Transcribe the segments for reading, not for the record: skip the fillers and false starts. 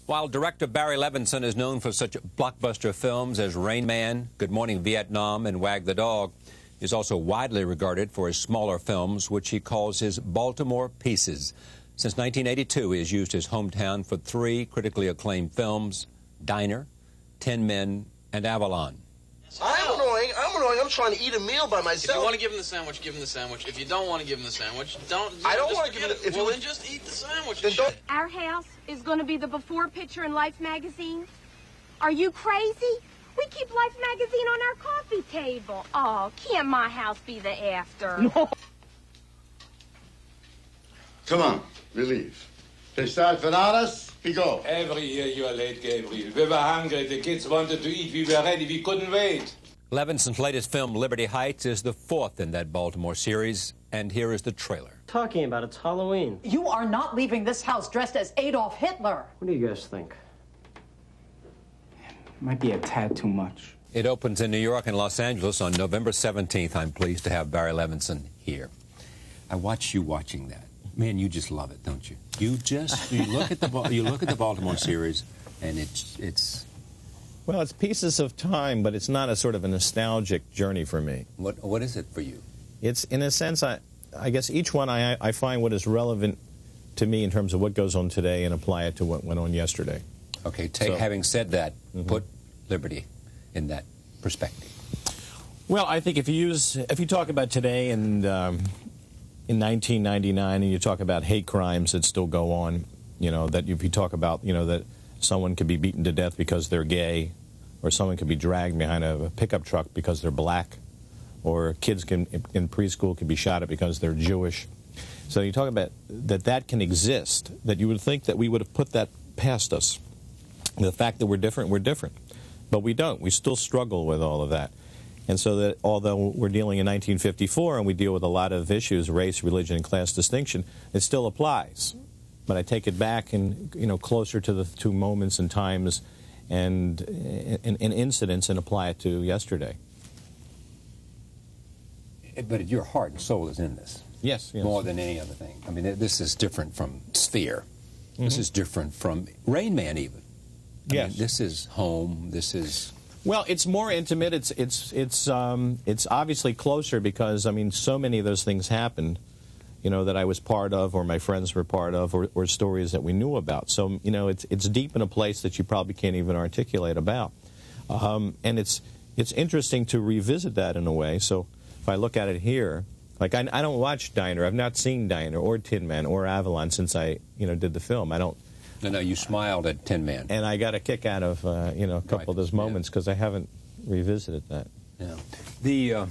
While director Barry Levinson is known for such blockbuster films as Rain Man, Good Morning Vietnam, and Wag the Dog, he is also widely regarded for his smaller films, which he calls his Baltimore Pieces. Since 1982, he has used his hometown for 3 critically acclaimed films: Diner, 10 Men, and Avalon. I'm annoying. I'm trying to eat a meal by myself. If you want to give him the sandwich, give him the sandwich. If you don't want to give him the sandwich, don't. I don't want to give him the... Well, then just eat the sandwich. Then don't... Our house is going to be the before picture in Life magazine. Are you crazy? We keep Life magazine on our coffee table. Oh, can't my house be the after? No. Come on, we leave. They start bananas, we go. Every year you are late, Gabriel. We were hungry, the kids wanted to eat, we were ready, we couldn't wait. Levinson's latest film, Liberty Heights, is the 4th in that Baltimore series, and here is the trailer. Talking about it's Halloween. You are not leaving this house dressed as Adolf Hitler. What do you guys think? Might be a tad too much. It opens in New York and Los Angeles on November 17th. I'm pleased to have Barry Levinson here. I watch you watching that. Man, you just love it, don't you? You look at the Baltimore series, and it's. Well, it's pieces of time, but it's not a sort of a nostalgic journey for me. What is it for you? It's, in a sense, I guess each one I find what is relevant to me in terms of what goes on today and apply it to what went on yesterday. Okay, having said that, put Liberty in that perspective. Well, I think if you talk about today and in 1999 and you talk about hate crimes that still go on, you know, that if you talk about, you know, that someone could be beaten to death because they're gay, or someone could be dragged behind a pickup truck because they're black, or kids in preschool can be shot at because they're Jewish. So you talk about that can exist, that you would think that we would have put that past us. The fact that we're different, but we don't. We still struggle with all of that. And so that although we're dealing in 1954 and we deal with a lot of issues, race, religion, and class distinction, it still applies. But I take it back and, you know, closer to the 2 moments and times and incidents and apply it to yesterday. But your heart and soul is in this. Yes. More than any other thing. I mean, this is different from Sphere. This is different from Rain Man, even. I mean, this is home. This is... Well, it's more intimate. It's obviously closer because, I mean, so many of those things happened, you know, that I was part of or my friends were part of, or stories that we knew about. So, you know, it's deep in a place that you probably can't even articulate about. And it's interesting to revisit that in a way. So if I look at it here, like I don't watch Diner. I've not seen Diner or Tin Man or Avalon since I, you know, did the film. I don't. No, you smiled at Tin Man. And I got a kick out of, you know, a couple of those moments because I haven't revisited that. Yeah.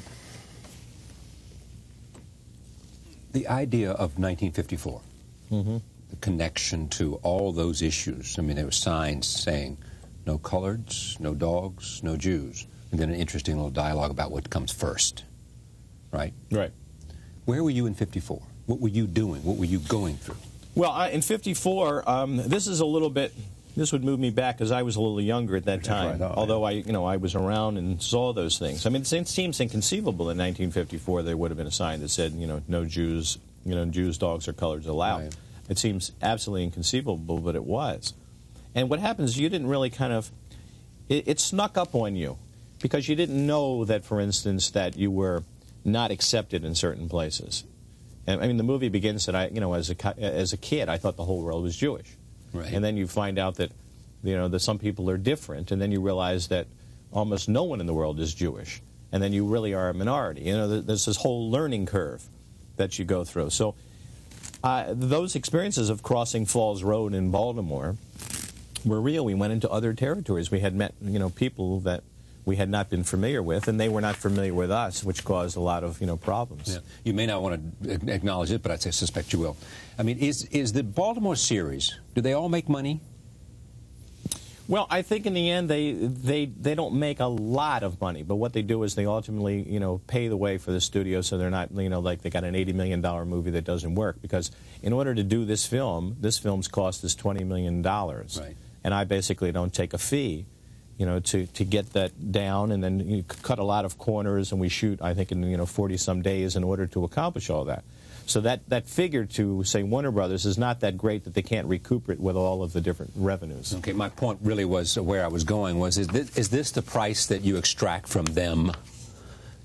The idea of 1954, the connection to all those issues. I mean, there were signs saying no coloreds, no dogs, no Jews. And then an interesting little dialogue about what comes first, right? Right. Where were you in 54? What were you doing? What were you going through? Well, in 54, this is a little bit, this would move me back because I was a little younger at that time, right. although I was around and saw those things. I mean, it seems inconceivable in 1954 there would have been a sign that said, you know, no Jews, you know, Jews, dogs, or coloreds allowed. Right. It seems absolutely inconceivable, but it was. And what happens is you didn't really kind of, it snuck up on you because you didn't know that, for instance, that you were not accepted in certain places. And I mean, the movie begins that as a kid, I thought the whole world was Jewish. Right. And then you find out that, you know, that some people are different, and then you realize that almost no one in the world is Jewish. And then you really are a minority. You know, there's this whole learning curve that you go through. So those experiences of crossing Falls Road in Baltimore were real. We went into other territories. We had met, you know, people that we had not been familiar with, and they were not familiar with us, which caused a lot of, you know, problems. Yeah. You may not want to acknowledge it, but I suspect you will. I mean, is the Baltimore series, do they all make money? Well, I think in the end they don't make a lot of money, but what they do is they ultimately, you know, pay the way for the studio, so they're not, you know, like they got an $80 million movie that doesn't work, because in order to do this film's cost is $20 million. Right. And I basically don't take a fee, you know, to get that down, and then you cut a lot of corners, and we shoot, I think, in, you know, 40-some days in order to accomplish all that. So that figure to, say, Warner Brothers is not that great that they can't recoup it with all of the different revenues. Okay, my point really was where I was going was, is this the price that you extract from them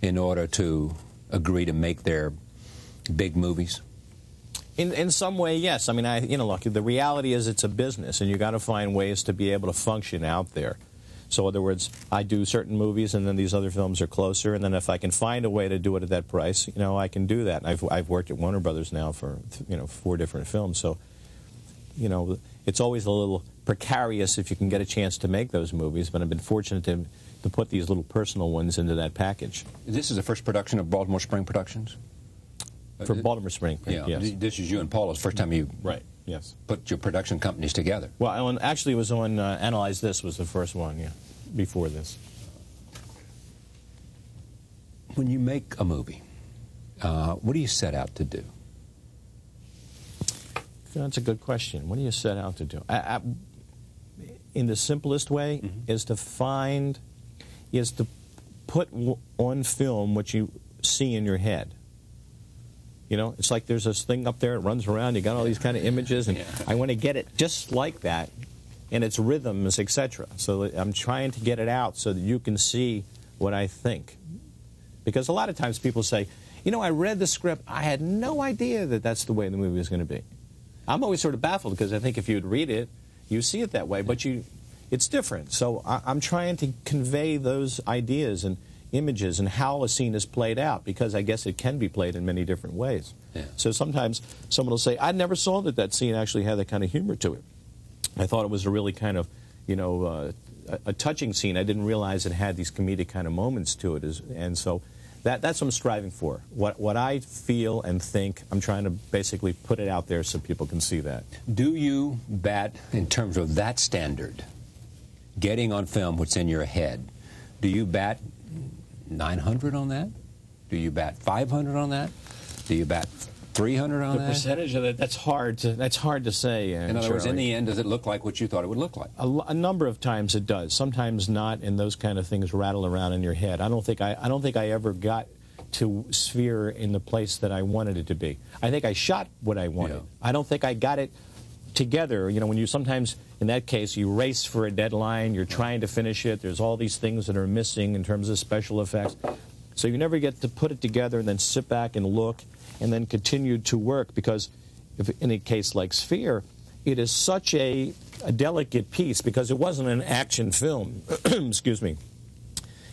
in order to agree to make their big movies? In some way, yes. I mean, look, the reality is it's a business, and you got to find ways to be able to function out there. So, in other words, I do certain movies, and then these other films are closer, and then if I can find a way to do it at that price, I can do that. And I've worked at Warner Brothers now for 4 different films, so it's always a little precarious if you can get a chance to make those movies. But I've been fortunate to put these little personal ones into that package. This is the first production of Baltimore Spring Productions? For Baltimore Spring, yeah. Yes. This is you and Paula's first time you yes. put your production companies together. Well, actually, it was on Analyze This was the first one, yeah, before this. When you make a movie, what do you set out to do? That's a good question. What do you set out to do? In the simplest way, is to put on film what you see in your head. It's like there's this thing up there, it runs around, you got all these kind of images, and I want to get it just like that, and its rhythms, etc. So I'm trying to get it out so that you can see what I think. Because a lot of times people say, I read the script, I had no idea that that's the way the movie was going to be. I'm always sort of baffled, because I think if you'd read it, you see it that way, but it's different. So I'm trying to convey those ideas and images and how a scene is played out, because I guess it can be played in many different ways. Yeah. So sometimes someone will say, I never saw that scene actually had that kind of humor to it. I thought it was a really kind of, a touching scene. I didn't realize it had these comedic kind of moments to it. And so that's what I'm striving for. What I feel and think, I'm trying to basically put it out there so people can see that. Do you bat, in terms of that standard, getting on film what's in your head, do you bat 900 on that? Do you bat 500 on that? Do you bat 300 on that? The percentage of that, that's hard to say. In other words, in the end, does it look like what you thought it would look like? A number of times it does. Sometimes not, and those kind of things rattle around in your head. I don't think I ever got to Sphere in the place that I wanted it to be. I think I shot what I wanted. Yeah. I don't think I got it together. When you sometimes, in that case, you race for a deadline, you're trying to finish it, there's all these things that are missing in terms of special effects. So you never get to put it together and then sit back and look and then continue to work, because if in a case like Sphere, it is such a delicate piece, because it wasn't an action film. Excuse me.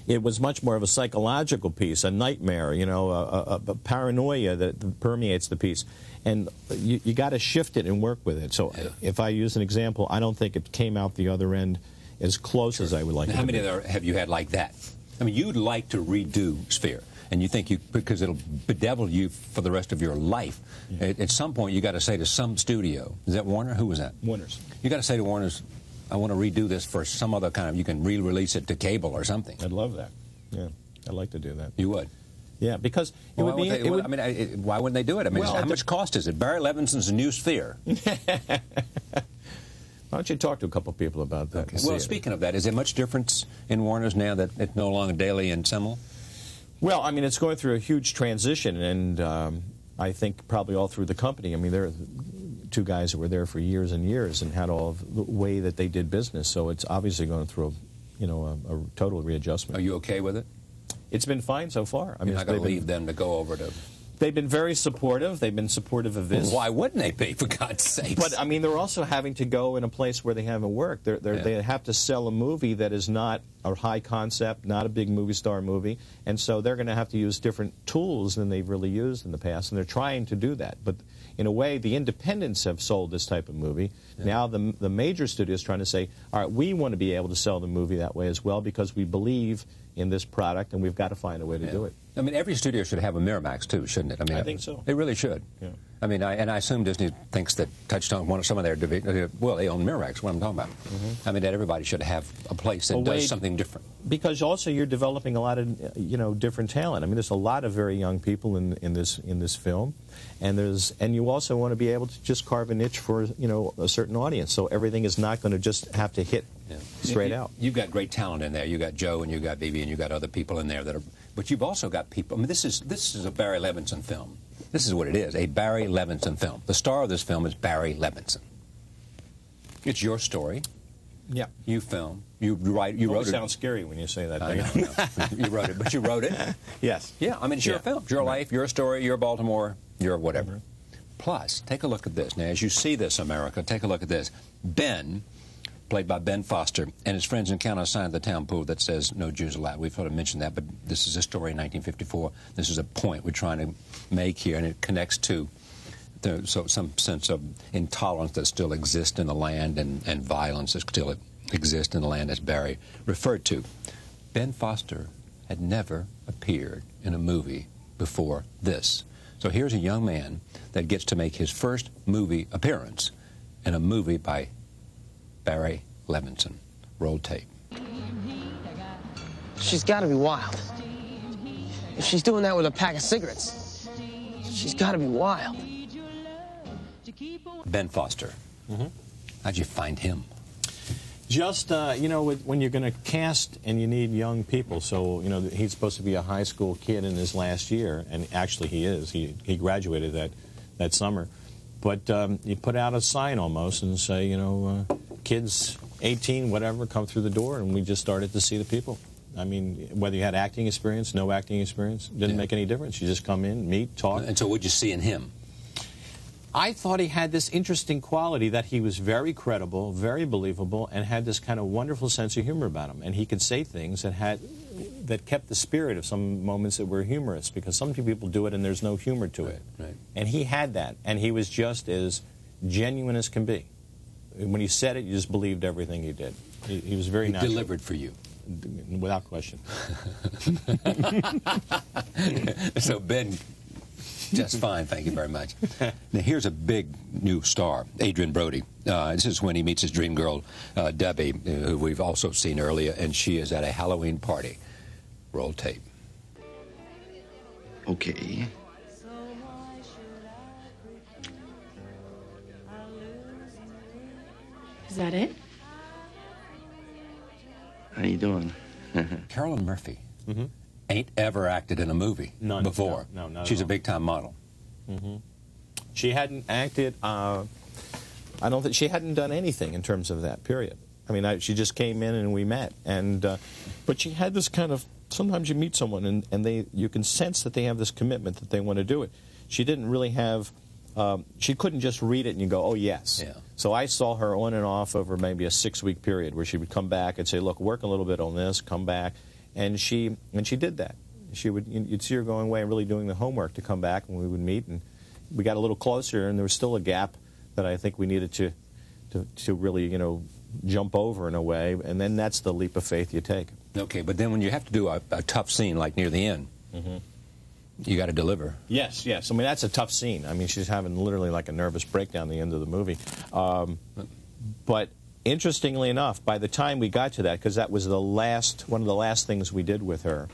It was much more of a psychological piece, a nightmare, a paranoia that permeates the piece. And you got to shift it and work with it. So if I use an example, I don't think it came out the other end as close as I would like it to be. How many other have you had like that? I mean, you'd like to redo Sphere, and you think because it'll bedevil you for the rest of your life. Yeah. At some point, you got to say to some studio, is that Warner? Who was that? Warner's. You got to say to Warner's, I want to redo this for some other kind of, you can re-release it to cable or something. I'd love that. Yeah, I'd like to do that. You would? Yeah, because it would be... why wouldn't they do it? I mean, how much cost is it? Barry Levinson's new Sphere. Why don't you talk to a couple of people about that? Okay. Well, speaking of that, is there much difference in Warner's now that it's no longer Daly and Semmel? Well, I mean, it's going through a huge transition, and I think probably all through the company. I mean, there are 2 guys that were there for years and years and had all of the way that they did business, so it's obviously going through a total readjustment. Are you okay with it? It's been fine so far. I mean, you're not going to leave them to go over to... They've been very supportive. They've been supportive of this. Well, why wouldn't they be, for God's sakes? But, I mean, they're also having to go in a place where they haven't worked. They have to sell a movie that is not a high concept, not a big movie star movie, and so they're going to have to use different tools than they've really used in the past, and they're trying to do that. But in a way, the independents have sold this type of movie. Yeah. Now the major studio is trying to say, all right, we want to be able to sell the movie that way as well, because we believe in this product, and we've got to find a way to do it. I mean, every studio should have a Miramax, too, shouldn't it? I mean, I think so. They really should. Yeah. I mean, and I assume Disney thinks that Touchstone, some of their division, well, they own Miramax, what I'm talking about. I mean, that everybody should have a place that does something different. Because also you're developing a lot of, different talent. I mean, there's a lot of very young people in this film, and you also want to be able to just carve a niche for, a certain audience. So everything is not going to just have to hit straight out. You've got great talent in there. You got Joe and you got Bibi and you got other people in there that are. But you've also got people. I mean, this is a Barry Levinson film. This is what it is, a Barry Levinson film. The star of this film is Barry Levinson. It's your story. Yeah. You film. You write. You wrote it. It sounds scary when you say that. I know. You wrote it, but you wrote it. Yes. Yeah, I mean, it's your film. It's your life, your story, your Baltimore, your whatever. Plus, take a look at this. Now, as you see this, America, take a look at this. Ben, played by Ben Foster, and his friends encounter a sign at the town pool that says, "No Jews allowed." We've sort of mentioned that, but this is a story in 1954. This is a point we're trying to make here, and it connects to some sense of intolerance that still exists in the land and violence that still exists in the land, as Barry referred to. Ben Foster had never appeared in a movie before this. So here's a young man that gets to make his first movie appearance in a movie by Barry Levinson. Roll tape. She's got to be wild. If she's doing that with a pack of cigarettes, she's got to be wild. Ben Foster. How'd you find him? Just, you know, when you're going to cast and you need young people, so, you know, he's supposed to be a high school kid in his last year, and actually he is. He graduated that summer. But you put out a sign almost and say, you know, kids 18, whatever, come through the door, and we just started to see the people. I mean, whether you had acting experience, no acting experience, didn't make any difference. You just come in, meet, talk. And so what'd you see in him? I thought he had this interesting quality that he was very credible, very believable, and had this kind of wonderful sense of humor about him. And he could say things that kept the spirit of some moments that were humorous, because some people do it and there's no humor to it. Right. And he had that, and he was just as genuine as can be. When he said it, you just believed everything he did. He was very natural. He delivered for you. Without question. So Ben, just fine, thank you very much. Now here's a big new star, Adrian Brody. This is when he meets his dream girl, Debbie, who we've also seen earlier, and she is at a Halloween party. Roll tape. Okay. Is that it? How you doing? Carolyn Murphy ain't ever acted in a movie before. No, not She's at a big-time model. She hadn't acted, I don't think, she hadn't done anything in terms of that, period. I mean, she just came in and we met. But she had this kind of, sometimes you meet someone and you can sense that they have this commitment that they want to do it. She didn't really have, she couldn't just read it and you go, oh, yes. Yeah. So I saw her on and off over maybe a 6-week period where she would come back and say, look, work a little bit on this, come back. And she did that. You'd see her going away and really doing the homework to come back, and we would meet, and we got a little closer, and there was still a gap that I think we needed to really, you know, jump over in a way, and then that's the leap of faith you take. Okay, but then when you have to do a tough scene like near the end, you got to deliver. Yes. I mean, that's a tough scene. I mean, she's having literally like a nervous breakdown at the end of the movie. But interestingly enough, by the time we got to that, because that was one of the last things we did with her,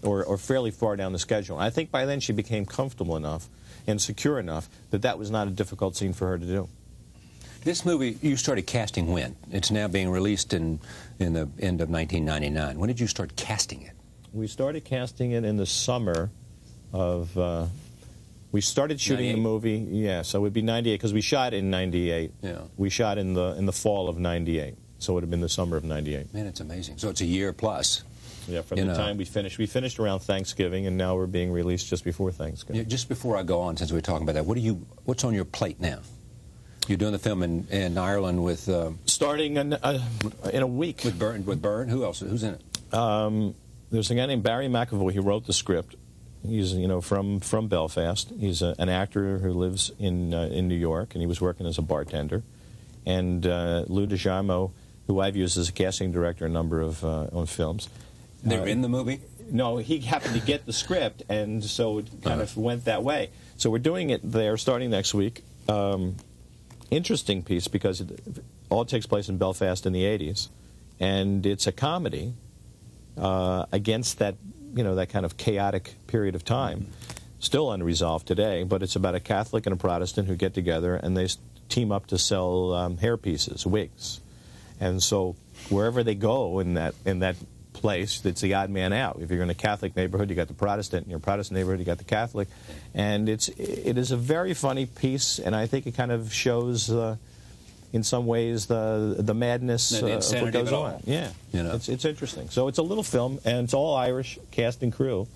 or fairly far down the schedule, I think by then she became comfortable enough and secure enough that that was not a difficult scene for her to do. This movie, you started casting when? It's now being released in the end of 1999. When did you start casting it? We started casting it in the summer of... we started shooting 98? the movie, yeah, so it would be 98, because we shot in 98. Yeah. We shot in the fall of 98, so it would have been the summer of 98. Man, it's amazing. So it's a year plus. Yeah, from the time we finished around Thanksgiving, and now we're being released just before Thanksgiving. Yeah, just before I go on, since we're talking about that, what's on your plate now? You're doing the film in Ireland with... Starting in a week. With Byrne? Who else? Who's in it? There's a guy named Barry McAvoy. He wrote the script. He's, you know, from Belfast. He's an actor who lives in New York, and he was working as a bartender. And Lou DiGiamo, who I've used as a casting director a number of on films. They're in the movie? No, he happened to get the script, and so it kind of went that way. So we're doing it there starting next week. Interesting piece, because it all takes place in Belfast in the 80s, and it's a comedy against that, you know, that kind of chaotic period of time. Still unresolved today, but it's about a Catholic and a Protestant who get together and they team up to sell hair pieces, wigs. And so wherever they go in that place that's the odd man out. If you're in a Catholic neighborhood, you got the Protestant. In your Protestant neighborhood, you got the Catholic. And it is a very funny piece, and I think it kind of shows, in some ways, the madness of what goes on. Yeah, you know. It's interesting. So it's a little film, and it's all Irish cast and crew.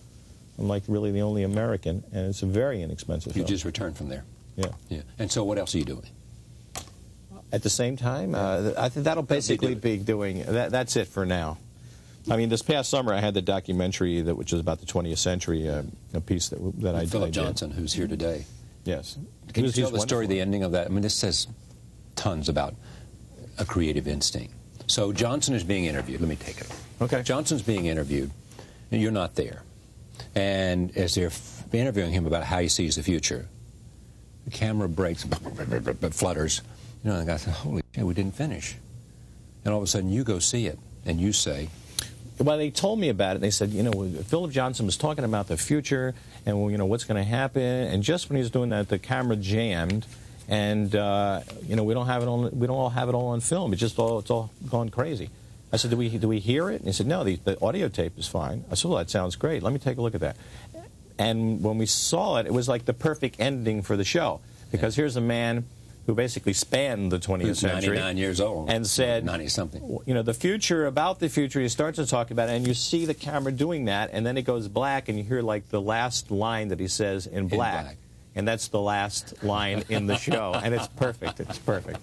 I'm like really the only American, and it's a very inexpensive film. You just returned from there. Yeah. Yeah. And so what else are you doing? At the same time, I think that'll basically be doing. That's it for now. I mean, this past summer I had the documentary which was about the 20th century, a piece that I did. Philip Johnson, who's here today. Yes. Can you tell the story, the ending of that? I mean, this says tons about a creative instinct. So Johnson is being interviewed. Let me take it. Okay. Johnson's being interviewed, and you're not there. And as they're interviewing him about how he sees the future, the camera breaks, but flutters. You know, the guy said, holy shit, we didn't finish. And all of a sudden, you go see it, and you say... Well, they told me about it. They said, you know, Philip Johnson was talking about the future and, you know, what's going to happen. And just when he was doing that, the camera jammed. And, you know, we don't all have it all on film. It's all gone crazy. I said, do we hear it? And he said, no, the audio tape is fine. I said, well, that sounds great. Let me take a look at that. And when we saw it, it was like the perfect ending for the show. Because here's a man who basically spanned the 20th century. 99 years old. And said, 90-something. You know, about the future, he starts to talk about it, and you see the camera doing that, and then it goes black, and you hear, like, the last line that he says in black. And that's the last line in the show. And it's perfect. It's perfect.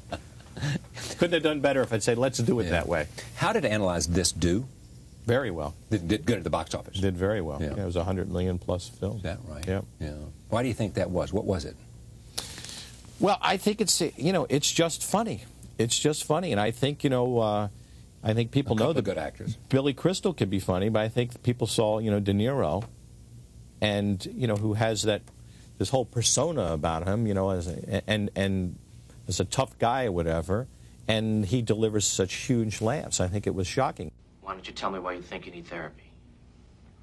Couldn't have done better if I'd said, let's do it that way. How did Analyze This do? Very well. Did good at the box office? Did very well. Yeah. Yeah, it was a $100 million plus film. Is that right? Yeah. Yeah. Why do you think that was? What was it? Well, I think it's, you know, it's just funny. It's just funny. And I think, you know, I think people know that good actors. Billy Crystal can be funny, but I think people saw, you know, De Niro, and, you know, who has this whole persona about him, you know, as a tough guy or whatever, and he delivers such huge laughs. I think it was shocking. Why don't you tell me why you think you need therapy?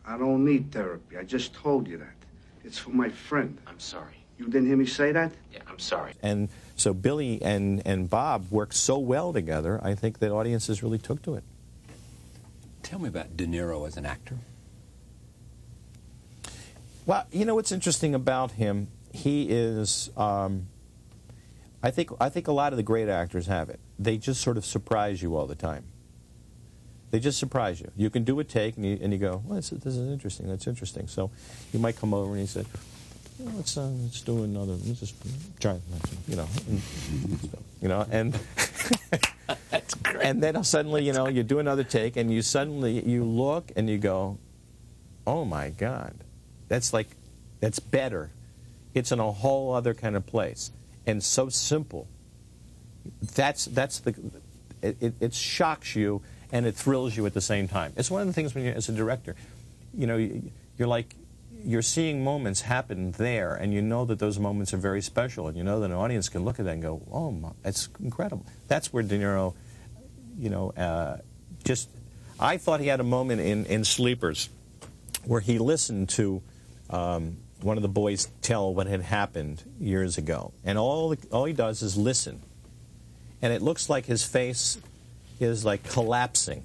I don't need therapy. I just told you that. It's for my friend. I'm sorry. You didn't hear me say that? Yeah, I'm sorry. And so Billy and Bob worked so well together, I think that audiences really took to it. Tell me about De Niro as an actor. Well, you know what's interesting about him? He is, I think a lot of the great actors have it. They just sort of surprise you all the time. They just surprise you. You can do a take and you go, well, this is interesting. That's interesting. So you might come over and you say, let's do another. Let's just try, you know, and that's great. And then suddenly, you know, you do another take, and you look and you go, oh my God, that's better. It's in a whole other kind of place, and so simple. It shocks you and it thrills you at the same time. It's one of the things when as a director, you know, you're seeing moments happen there, and you know that those moments are very special, and you know that an audience can look at that and go, oh, that's incredible. That's where De Niro, you know, I thought he had a moment in Sleepers where he listened to one of the boys tell what had happened years ago, and all he does is listen, and it looks like his face is like collapsing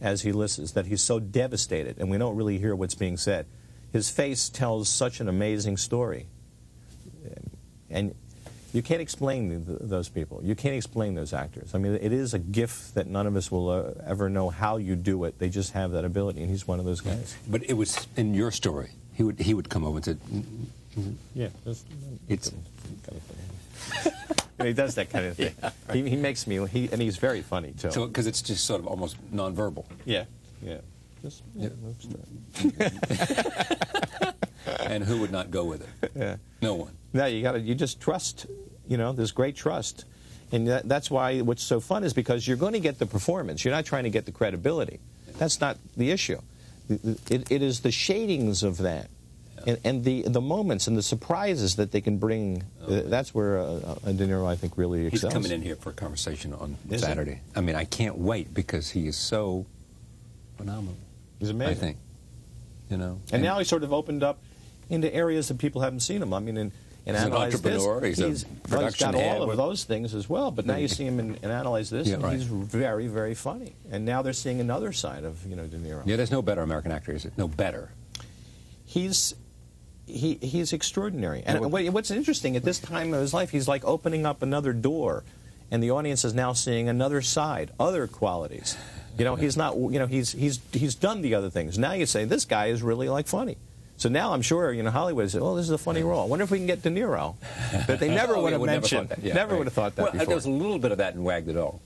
as he listens, that he's so devastated, and we don't really hear what's being said. His face tells such an amazing story. And you can't explain those people. You can't explain those actors. I mean, it is a gift that none of us will ever know how you do it. They just have that ability, and he's one of those guys. But it was in your story. He would come over and say, yeah, it's... And he does that kind of thing. Yeah, right. He makes me, and he's very funny, too. So, because it's just sort of almost nonverbal. Yeah, yeah. And who would not go with it? Yeah. No one. No, you just trust, you know, there's great trust. And that's why what's so fun is because you're going to get the performance. You're not trying to get the credibility. That's not the issue. It is the shadings of that. Yeah. And the moments and the surprises that they can bring. That's where De Niro, I think, really excels. He's coming in here for a conversation on Saturday. I mean, I can't wait because he is so phenomenal. He's amazing. I think. You know. And now he's sort of opened up into areas that people haven't seen him. I mean, and he's analyze an entrepreneur. this. He's a production got head all of those things as well. But now you see him and analyze this, and he's very, very funny. And now they're seeing another side of De Niro. Yeah, there's no better American actor, is it? No better. He's extraordinary. And what's interesting, at this time of his life, he's like opening up another door, and the audience is now seeing another side, other qualities. He's not. He's done the other things. Now you say this guy is really like funny. So now I'm sure Hollywood said, "Oh, this is a funny role. I wonder if we can get De Niro." But they never would have mentioned. Never would have thought that before. There was a little bit of that in Wag the Dog.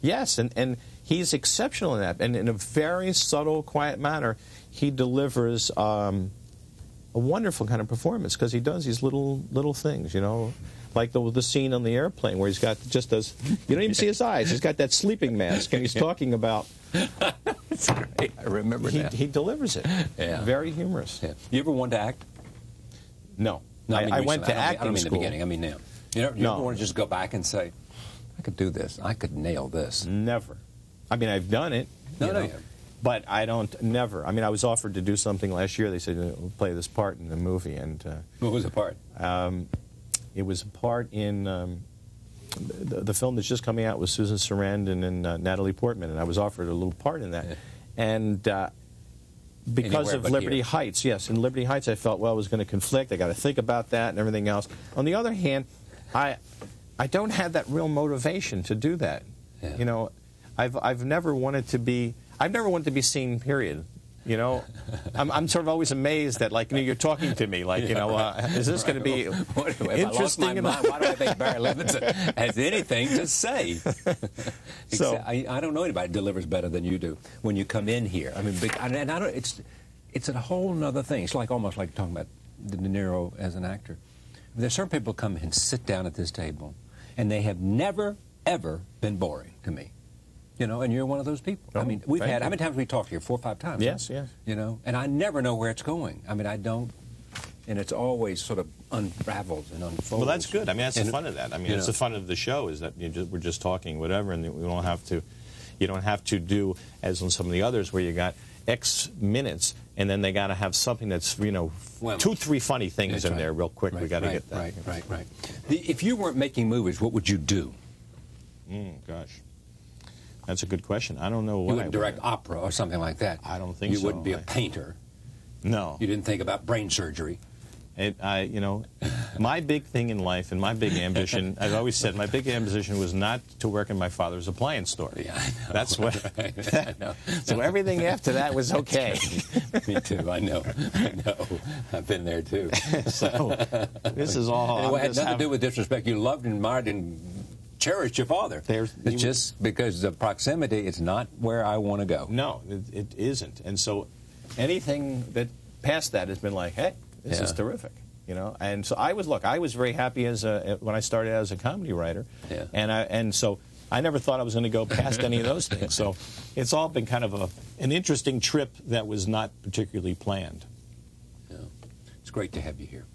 Yes, and he's exceptional in that, and in a very subtle, quiet manner, he delivers a wonderful kind of performance because he does these little things, like the scene on the airplane where he's got just those. You don't even see his eyes. He's got that sleeping mask, and he's talking about. That's great. I remember that. He delivers it. Yeah. Very humorous. Yeah. You ever wanted to act? No. I went to acting I don't mean school. the beginning. I mean now. You ever want to just go back and say, I could do this. I could nail this. Never. I mean, I've done it. No. But I don't, never. I mean, I was offered to do something last year. They said, we'll play this part in the movie. And what was the part? It was a part in the film that's just coming out with Susan Sarandon and Natalie Portman. And I was offered a little part in that. Yeah. And because of Liberty Heights, yes, in Liberty Heights, I felt, well, it was going to conflict. I got to think about that and everything else. On the other hand, I don't have that real motivation to do that. Yeah. I've never wanted to be seen, period. I'm sort of always amazed that, like, you're talking to me, like, is this going to be interesting? I lost my mind, why do I think Barry Levinson has anything to say? So I don't know anybody that delivers better than you do when you come in here. I mean, it's a whole other thing. It's almost like talking about De Niro as an actor. There's certain people who come and sit down at this table, and they have never, ever been boring to me. And you're one of those people. I mean, we've had, how many times have we talked here? 4 or 5 times. Yes. And I never know where it's going. I mean, I don't, and it's always sort of unravels and unfolds. Well, that's good. I mean, that's the fun of that. I mean, it's the fun of the show is that we're just talking, whatever, and we don't have to, you don't have to do, as on some of the others, where you got X minutes, and then they got to have something that's, 2, 3 funny things in there real quick. We got to get that. Right. If you weren't making movies, what would you do? Gosh. That's a good question. I don't know what you wouldn't direct opera or something like that. I don't think so. You wouldn't be a painter. No. You didn't think about brain surgery. My big thing in life and my big ambition, I've always said, my big ambition was not to work in my father's appliance store. Yeah, I know. That's what. I know. So everything after that was okay. Me too. I know. I've been there too. So this is all. Anyway, it had nothing to do with disrespect. You loved and admired and cherished your father. It's just because of proximity, it's not where I want to go. No, it isn't. And so anything that past that has been like, hey, this is terrific. And so I was very happy when I started as a comedy writer. Yeah. And so I never thought I was going to go past any of those things. So it's all been kind of an interesting trip that was not particularly planned. Yeah. It's great to have you here.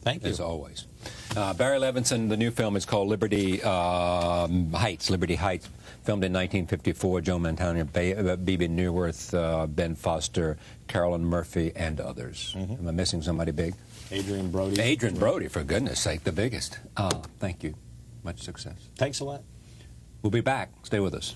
Thank you. As always. Barry Levinson, the new film is called Liberty Heights, filmed in 1954. Joe Mantegna, Bebe Neuwirth, Ben Foster, Carolyn Murphy, and others. Am I missing somebody big? Adrian Brody. Adrian Brody, for goodness sake, the biggest. Thank you. Much success. Thanks a lot. We'll be back. Stay with us.